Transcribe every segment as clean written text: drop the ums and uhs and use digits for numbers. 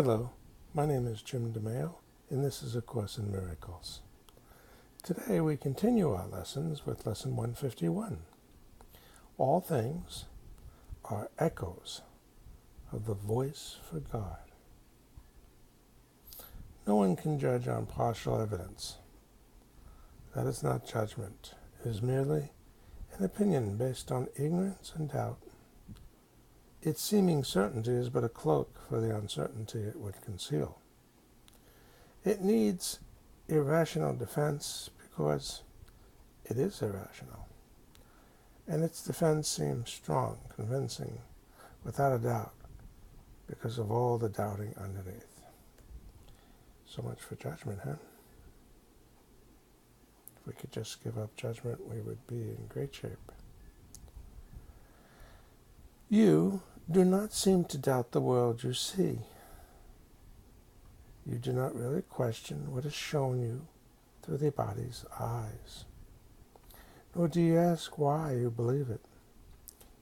Hello, my name is Jim DeMeo, and this is A Course in Miracles. Today we continue our lessons with Lesson 151. All things are echoes of the voice for God. No one can judge on partial evidence. That is not judgment. It is merely an opinion based on ignorance and doubt. Its seeming certainty is but a cloak for the uncertainty it would conceal. It needs irrational defense because it is irrational, and its defense seems strong, convincing, without a doubt, because of all the doubting underneath. So much for judgment, huh? If we could just give up judgment, we would be in great shape. You do not seem to doubt the world you see. You do not really question what is shown you through the body's eyes. Nor do you ask why you believe it,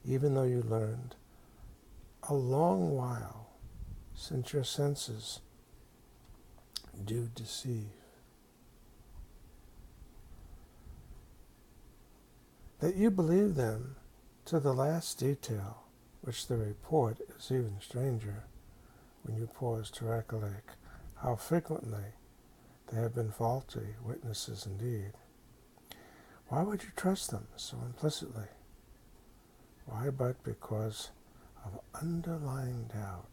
even though you learned a long while since your senses do deceive. That you believe them to the last detail, which the report is even stranger when you pause to recollect how frequently they have been faulty witnesses indeed. Why would you trust them so implicitly? Why but because of underlying doubt,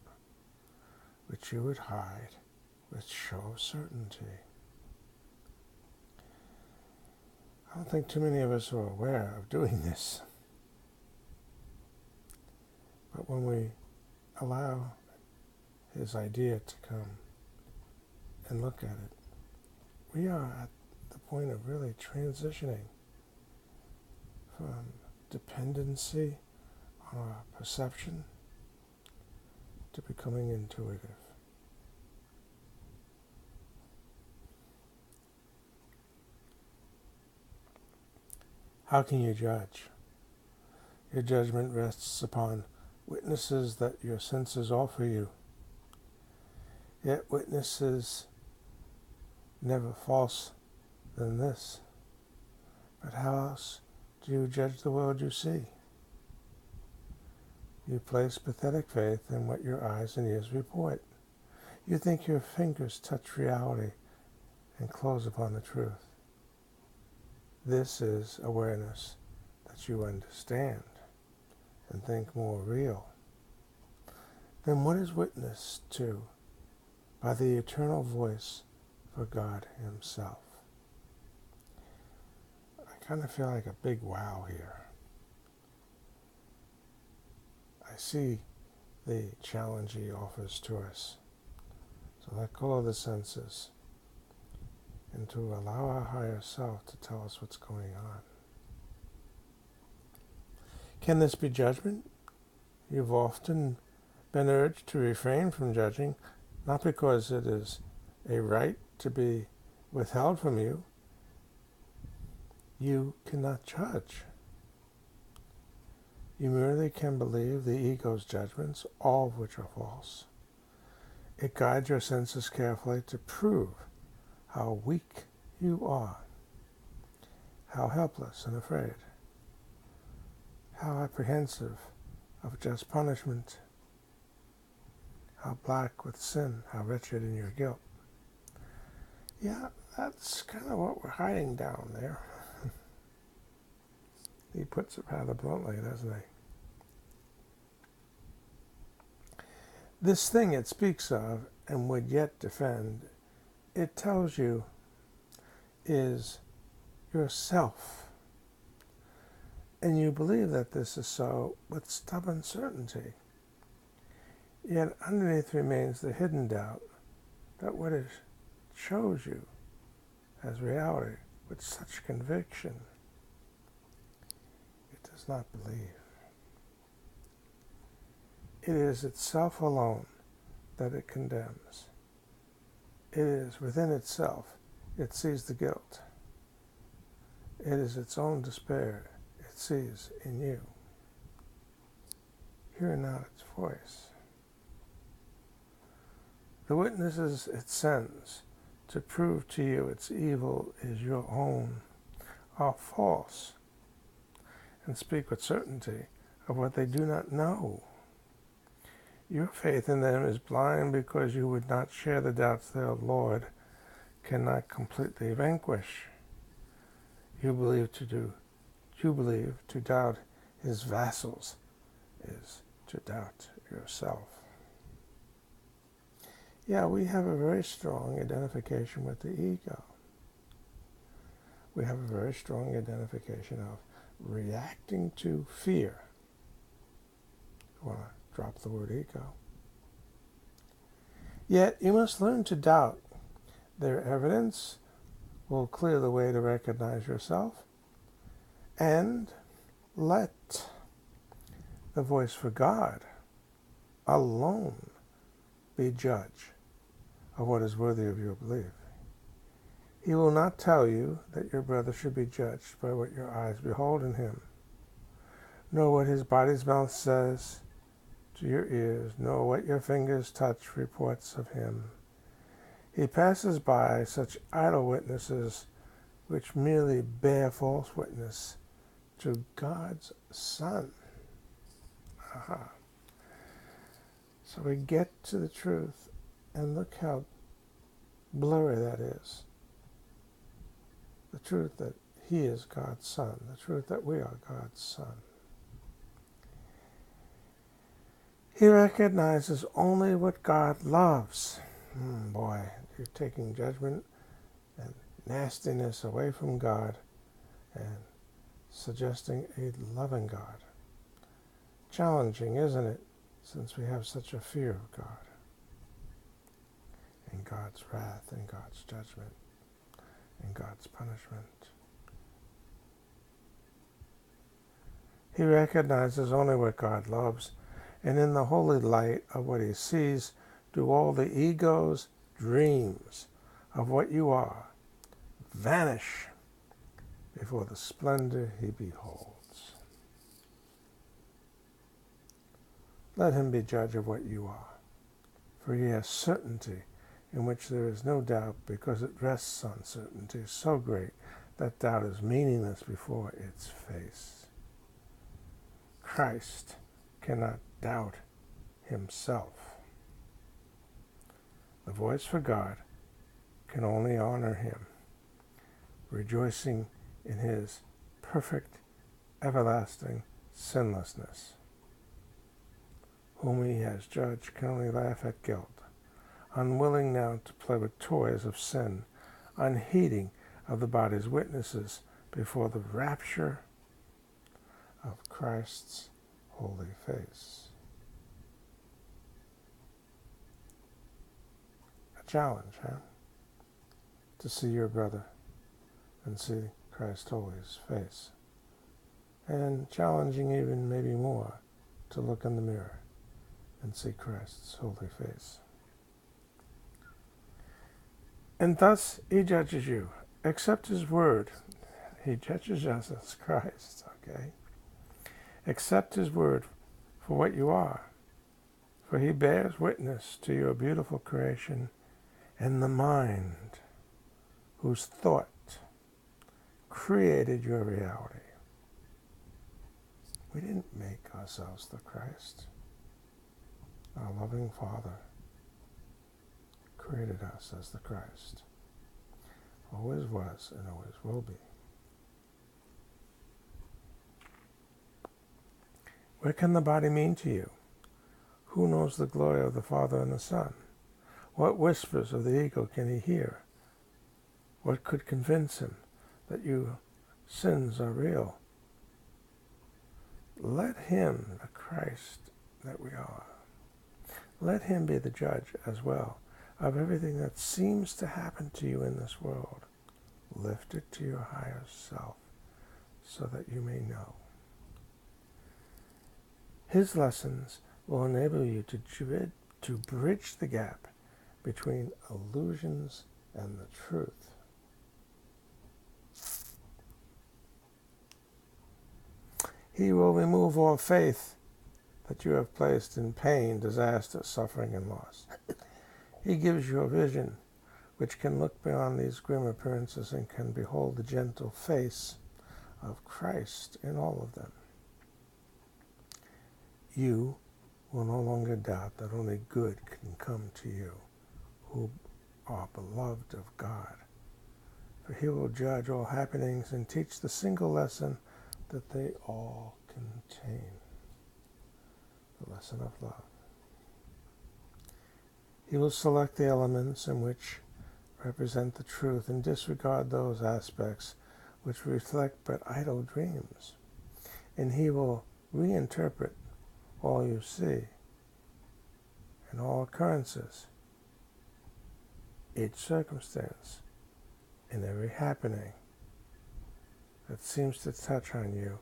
which you would hide with show certainty? I don't think too many of us are aware of doing this. But when we allow his idea to come and look at it, we are at the point of really transitioning from dependency on our perception to becoming intuitive. How can you judge? Your judgment rests upon witnesses that your senses offer you. Yet witnesses never false than this. But how else do you judge the world you see? You place pathetic faith in what your eyes and ears report. You think your fingers touch reality and close upon the truth. This is awareness that you understand and think more real. Then what is witnessed to by the eternal voice for God Himself? I kind of feel like a big wow here. I see the challenge He offers to us. So let go of the senses and to allow our higher self to tell us what's going on. Can this be judgment? You've often been urged to refrain from judging, not because it is a right to be withheld from you. You cannot judge. You merely can believe the ego's judgments, all of which are false. It guides your senses carefully to prove how weak you are, how helpless and afraid, how apprehensive of just punishment, how black with sin, how wretched in your guilt. Yeah, that's kind of what we're hiding down there. He puts it rather bluntly, doesn't he? This thing it speaks of and would yet defend, it tells you, is yourself. And you believe that this is so with stubborn certainty. Yet underneath remains the hidden doubt that what it shows you as reality with such conviction, it does not believe. It is itself alone that it condemns. It is within itself it sees the guilt. It is its own despair it sees in you. Hear not its voice. The witnesses it sends to prove to you its evil is your own are false, and speak with certainty of what they do not know. Your faith in them is blind because you would not share the doubts their Lord cannot completely vanquish. You believe to doubt his vassals is to doubt yourself. Yeah, we have a very strong identification with the ego. We have a very strong identification of reacting to fear. I want to drop the word ego. Yet you must learn to doubt. Their evidence will clear the way to recognize yourself, and let the voice for God alone be judge of what is worthy of your belief. He will not tell you that your brother should be judged by what your eyes behold in him, nor what his body's mouth says to your ears, nor what your fingers touch reports of him. He passes by such idle witnesses which merely bear false witness to God's Son. Aha. So we get to the truth, and look how blurry that is. The truth that he is God's Son, the truth that we are God's Son. He recognizes only what God loves. Boy, you're taking judgment and nastiness away from God and suggesting a loving God. Challenging, isn't it, since we have such a fear of God and God's wrath and God's judgment and God's punishment. He recognizes only what God loves, and in the holy light of what he sees, do all the ego's dreams of what you are vanish before the splendor he beholds. Let him be judge of what you are, for he has certainty in which there is no doubt, because it rests on certainty so great that doubt is meaningless before its face. Christ cannot doubt himself. The voice for God can only honor him, rejoicing in his perfect, everlasting sinlessness. Whom he has judged can only laugh at guilt, unwilling now to play with toys of sin, unheeding of the body's witnesses before the rapture of Christ's holy face. A challenge, huh? To see your brother and see Christ's holy face. And challenging even maybe more to look in the mirror and see Christ's holy face. And thus he judges you. Accept his word. He judges us as Christ, okay? Accept his word for what you are, for he bears witness to your beautiful creation and the mind whose thought created your reality. We didn't make ourselves the Christ. Our loving Father created us as the Christ. Always was and always will be. What can the body mean to you? Who knows the glory of the Father and the Son? What whispers of the ego can he hear? What could convince him that your sins are real? Let him, the Christ that we are, let him be the judge as well of everything that seems to happen to you in this world. Lift it to your higher self so that you may know. His lessons will enable you to bridge the gap between illusions and the truth. He will remove all faith that you have placed in pain, disaster, suffering, and loss. He gives you a vision which can look beyond these grim appearances and can behold the gentle face of Christ in all of them. You will no longer doubt that only good can come to you who are beloved of God, for he will judge all happenings and teach the single lesson that they all contain, the lesson of love. He will select the elements in which represent the truth and disregard those aspects which reflect but idle dreams, and he will reinterpret all you see and all occurrences, each circumstance, and every happening that seems to touch on you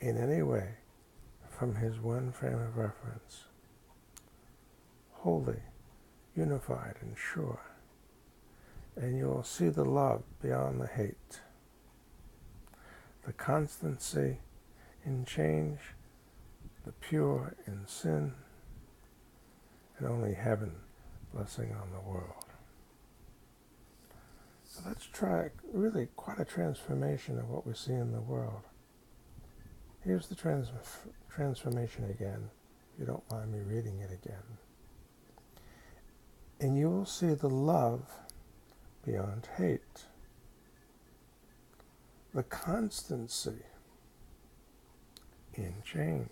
in any way from his one frame of reference, holy, unified, and sure. And you will see the love beyond the hate, the constancy in change, the pure in sin, and only heaven blessing on the world. So let's try really quite a transformation of what we see in the world. Here's the transformation again, if you don't mind me reading it again. And you will see the love beyond hate, the constancy in change,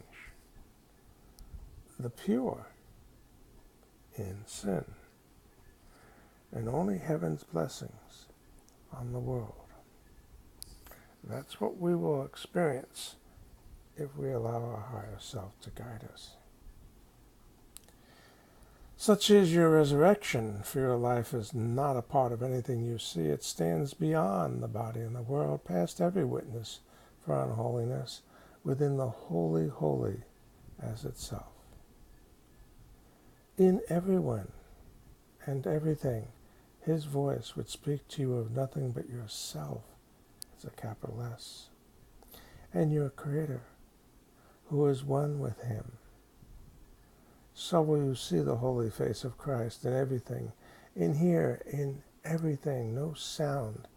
the pure in sin, and only heaven's blessings on the world. That's what we will experience if we allow our higher self to guide us. Such is your resurrection, for your life is not a part of anything you see. It stands beyond the body and the world, past every witness for unholiness, within the holy, holy as itself. In everyone and everything, his voice would speak to you of nothing but yourself, as a capital S, and your Creator, who is one with him. So will you see the holy face of Christ in everything, and hear in everything no sound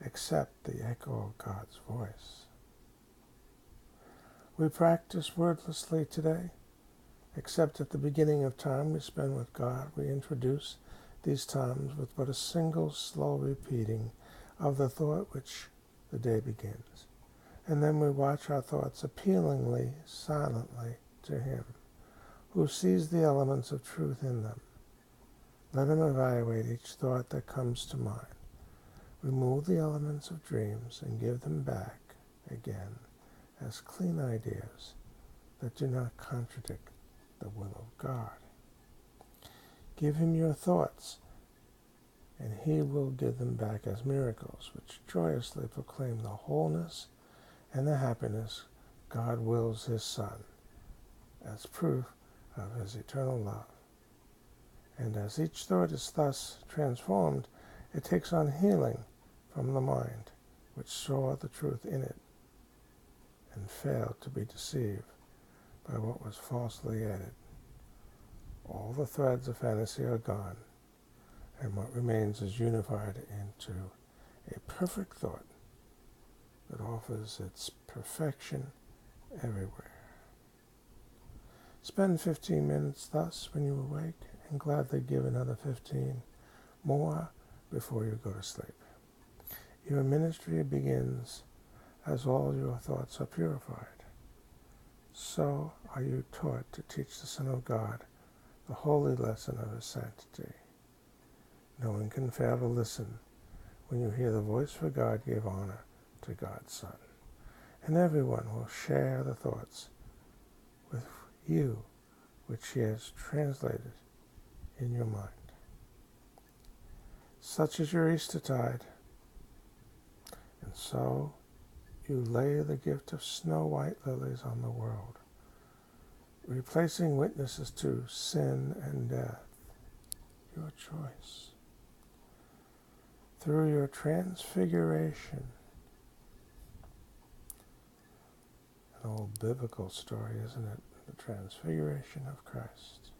except the echo of God's voice. We practice wordlessly today, except at the beginning of time we spend with God. We introduce these times with but a single slow repeating of the thought which the day begins, and then we watch our thoughts appealingly, silently to him, who sees the elements of truth in them. Let him evaluate each thought that comes to mind. Remove the elements of dreams and give them back again as clean ideas that do not contradict the will of God. Give him your thoughts, and he will give them back as miracles, which joyously proclaim the wholeness and the happiness God wills his Son, as proof of his eternal love. And as each thought is thus transformed, it takes on healing from the mind, which saw the truth in it and failed to be deceived by what was falsely added. All the threads of fantasy are gone, and what remains is unified into a perfect thought that offers its perfection everywhere. Spend 15 minutes thus when you awake, and gladly give another 15 more before you go to sleep. Your ministry begins as all your thoughts are purified. So are you taught to teach the Son of God the holy lesson of his sanctity. No one can fail to listen when you hear the voice for God give honor to God's Son. And everyone will share the thoughts with you which he has translated in your mind. Such is your Eastertide, and so you lay the gift of snow-white lilies on the world, replacing witnesses to sin and death, your choice. Through your transfiguration, an old biblical story, isn't it? The transfiguration of Christ.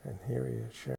And here he is sharing